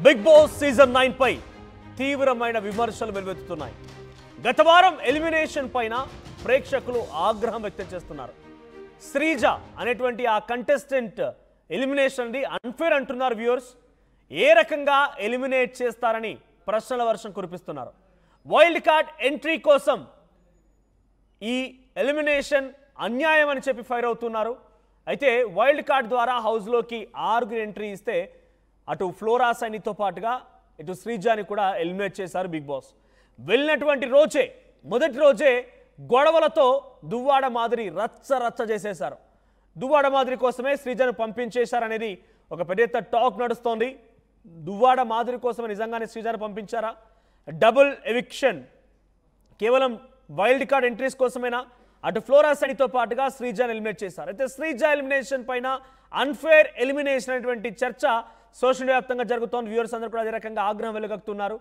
Big boss season 9 పై తీవ్రమైన విమర్శలు వెలువెత్తుతున్నాయి. గత వారం ఎలిమినేషన్ పైన ప్రేక్షకులు ఆగ్రహం వ్యక్తం చేస్తున్నారు. శ్రీజ అనేటువంటి ఆ కంటెస్టెంట్ ఎలిమినేషన్ ది అన్ఫేర్ అంటున్నారు వ్యూవర్స్. ఏ రకంగా ఎలిమినేట్ చేస్తారని ప్రశ్నల వర్షం కురిపిస్తున్నారు. వైల్డ్ కార్డ్ ఎంట్రీ కోసం ఈ ఎలిమినేషన్ అన్యాయం అని చెప్పి ఫైర్ అవుతున్నారు. అయితే వైల్డ్ కార్డ్ ద్వారా హౌస్లోకి 6 ఎంట్రీ ఇస్తే అటు ఫ్లోరా సైనితో పాటుగా ఇటు శ్రీజాని కూడా ఎలిమినేట్ చేశారు బిగ్ బాస్. వెళ్ళినటువంటి రోజే మొదటి రోజే గొడవలతో దువ్వాడ మాదిరి రచ్చ చేసేశారు. దువ్వాడ మాదిరి కోసమే శ్రీజాను పంపించేశారనేది ఒక పెద్ద టాక్ నడుస్తోంది. దువ్వాడ మాదిరి కోసమే నిజంగానే శ్రీజాను పంపించారా? డబుల్ ఎవిక్షన్ కేవలం వైల్డ్ కార్డ్ ఎంట్రీస్ కోసమేనా? అటు ఫ్లోరా సైనితో పాటుగా శ్రీజాని ఎలిమినేట్ చేశారు. అయితే శ్రీజా ఎలిమినేషన్ పైన అన్ఫేర్ ఎలిమినేషన్ అనేటువంటి చర్చ సోషల్ మీడియా వ్యాప్తంగా జరుగుతోంది. వ్యూవర్స్ అందరూ కూడా అదే రకంగా ఆగ్రహం వెలుగక్కుతున్నారు.